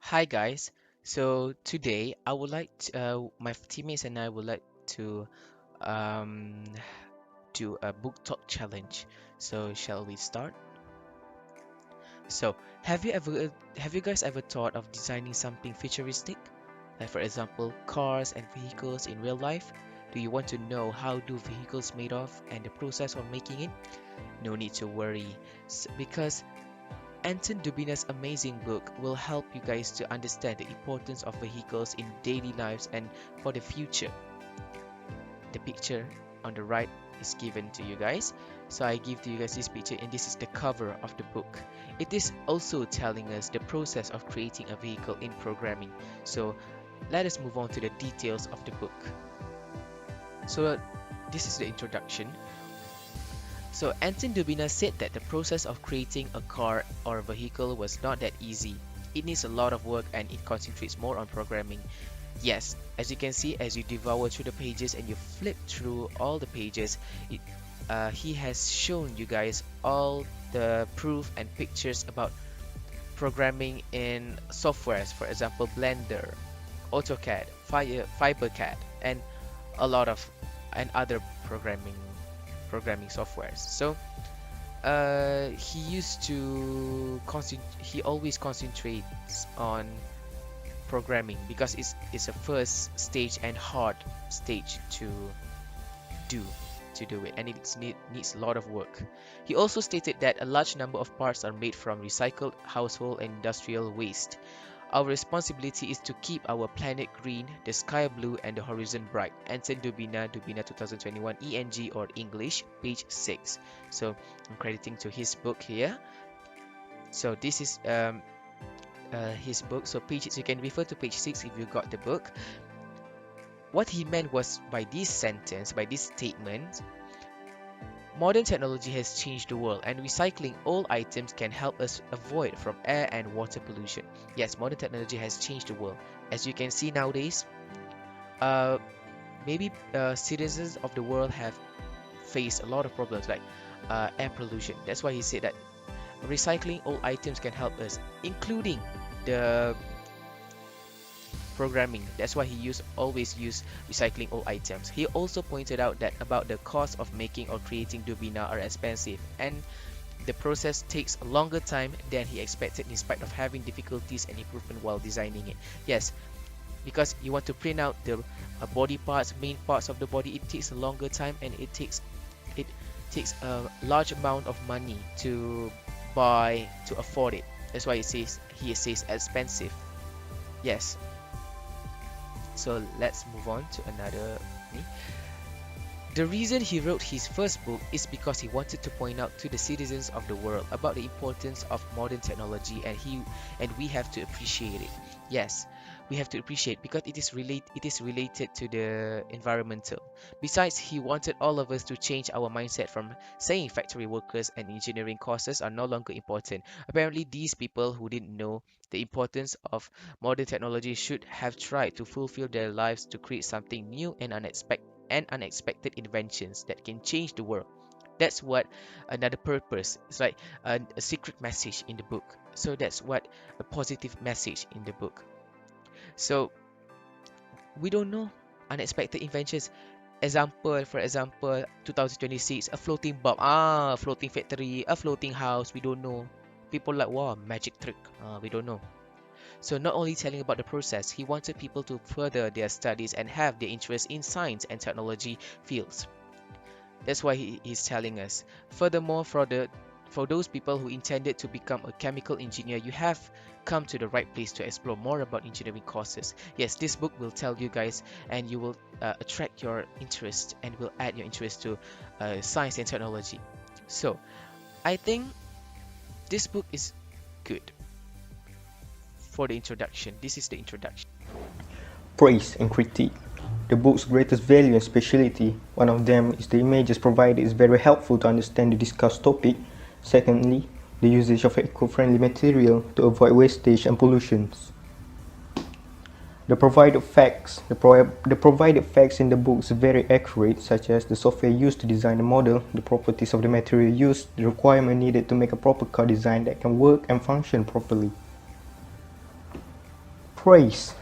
Hi guys. So today I would like to, my teammates and I would like to um, do a book talk challenge. So shall we start? So have you guys ever thought of designing something futuristic? Like for example, cars and vehicles in real life? Do you want to know how do vehicles made of and the process of making it? No need to worry, because Anton Dubina's amazing book will help you guys to understand the importance of vehicles in daily lives and for the future. The picture on the right is given to you guys. So I give to you guys this picture, and this is the cover of the book. It is also telling us the process of creating a vehicle in programming. So let us move on to the details of the book. So this is the introduction. So Anton Dubina said that the process of creating a car or a vehicle was not that easy. It needs a lot of work and it concentrates more on programming. Yes, as you can see, as you devour through the pages and you flip through all the pages, he has shown you guys all the proof and pictures about programming in softwares, for example, Blender, AutoCAD, FiberCAD, and a lot of and other programming softwares. So he always concentrates on programming because it's a first stage and hard stage do do it, and needs a lot of work. He also stated that a large number of parts are made from recycled household and industrial waste. Our responsibility is to keep our planet green, the sky blue, and the horizon bright. Anton Dubina, Dubina 2021, ENG or English, page 6. So I'm crediting to his book here. So this is his book. So pages, you can refer to page 6 if you got the book. What he meant was by this sentence, by this statement, modern technology has changed the world, and recycling old items can help us avoid from air and water pollution. Yes, modern technology has changed the world. As you can see nowadays, uh, maybe citizens of the world have faced a lot of problems like air pollution. That's why he said that recycling old items can help us, including the programming. That's why he always use recycling old items. He also pointed out that about the cost of making or creating Dubina are expensive, and the process takes a longer time than he expected in spite of having difficulties and improvement while designing it. Yes, because you want to print out the body parts, main parts of the body, it takes a longer time, and it takes a large amount of money to buy to afford it. That's why he says expensive. Yes. So let's move on to another. The reason he wrote his first book is because he wanted to point out to the citizens of the world about the importance of modern technology, and we have to appreciate it. Yes, we have to appreciate because it is related to the environmental. Besides, he wanted all of us to change our mindset from saying factory workers and engineering courses are no longer important. Apparently, these people who didn't know the importance of modern technology should have tried to fulfill their lives to create something new and unexpected inventions that can change the world. That's what another purpose. It's like a secret message in the book. So that's what a positive message in the book. So we don't know unexpected inventions. For example, 2026, a floating bomb, a floating factory, a floating house. We don't know. People like, wow, magic trick. We don't know. So not only telling about the process, he wanted people to further their studies and have their interest in science and technology fields. That's why he's telling us. Furthermore, for those people who intended to become a chemical engineer, you have come to the right place to explore more about engineering courses. Yes, this book will tell you guys, and you will attract your interest and will add your interest to science and technology. So I think this book is good for the introduction. This is the introduction. Praise and critique. The book's greatest value and speciality, one of them is the images provided is very helpful to understand the discussed topic. Secondly, the usage of eco-friendly material to avoid wastage and pollutions. The provided facts in the book is very accurate, such as the software used to design the model, the properties of the material used, the requirement needed to make a proper car design that can work and function properly. praise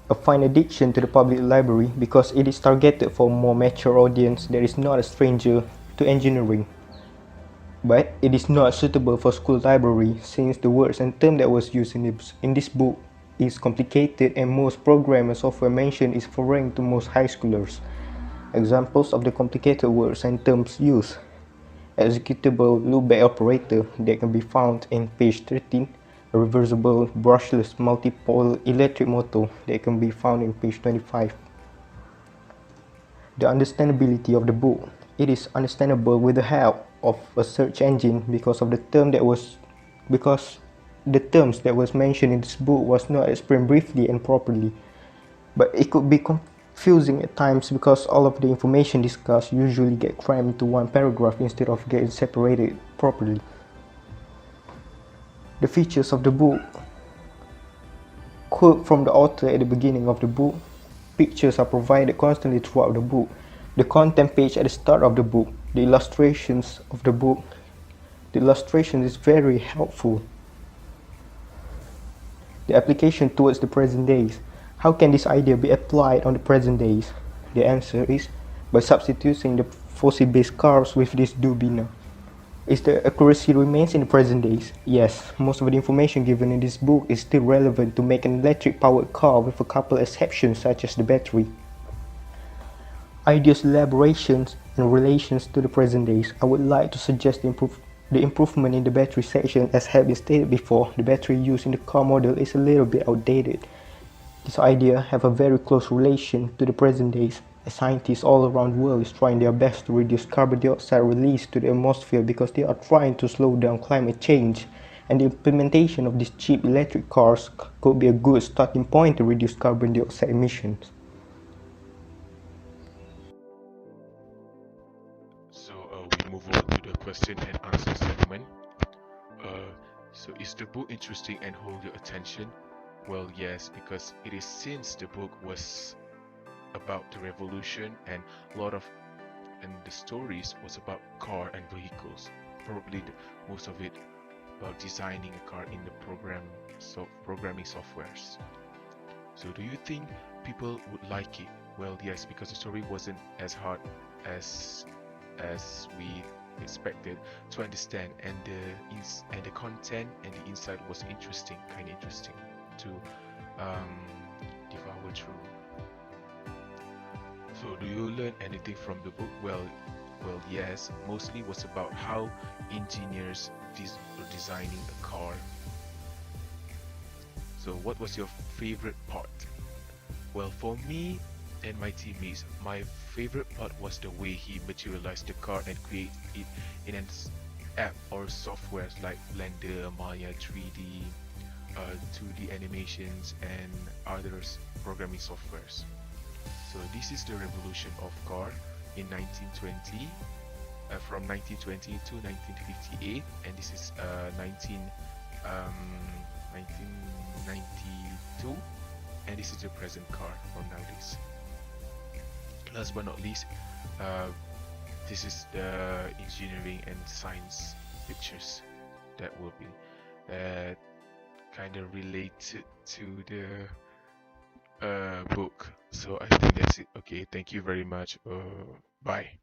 a fine addition to the public library because it is targeted for a more mature audience that is not a stranger to engineering. But it is not suitable for school library since the words and term that was used in this book is complicated and most program and software mentioned is foreign to most high schoolers. Examples of the complicated words and terms used: executable loopback operator that can be found in page 13, a reversible brushless multipole electric motor that can be found in page 25. The understandability of the book. It is understandable with the help of a search engine because the terms that was mentioned in this book was not explained briefly and properly. But it could be confusing at times because all of the information discussed usually get crammed into one paragraph instead of getting separated properly. The features of the book. Quote from the author at the beginning of the book. Pictures are provided constantly throughout the book. The content page at the start of the book. The illustrations of the book. The illustration is very helpful. The application towards the present days. How can this idea be applied on the present days? The answer is by substituting the fossil-based cars with this Dubina. Is the accuracy remains in the present days? Yes, most of the information given in this book is still relevant to make an electric-powered car with a couple exceptions such as the battery. Ideas, elaborations, and relations to the present days. I would like to suggest the improvement in the battery section. As have been stated before, the battery used in the car model is a little bit outdated. This idea have a very close relation to the present days. Scientists all around the world is trying their best to reduce carbon dioxide release to the atmosphere because they are trying to slow down climate change. And the implementation of these cheap electric cars could be a good starting point to reduce carbon dioxide emissions. So we move on to the question and answer segment. So is the book interesting and hold your attention? Well, yes, because it is since the book was about the revolution and a lot of and the stories was about car and vehicles. Probably most of it about designing a car in the programming softwares. So do you think people would like it? Well, yes, because the story wasn't as hard as we expected to understand, and the content and the insight was kind of interesting to um, devour through. So, do you learn anything from the book? Well, yes. Mostly was about how engineers were designing a car. So, what was your favorite part? Well, for me and my teammates, my favorite part was the way he materialized the car and create it in an app or softwares like Blender, Maya 3D, 2D animations, and others programming softwares. So this is the revolution of car in 1920, from 1920 to 1958, and this is 1992, and this is the present car from nowadays. Last but not least, uh, this is the engineering and science pictures that will be kind of related to the book. So I think that's it. Okay, thank you very much. Bye.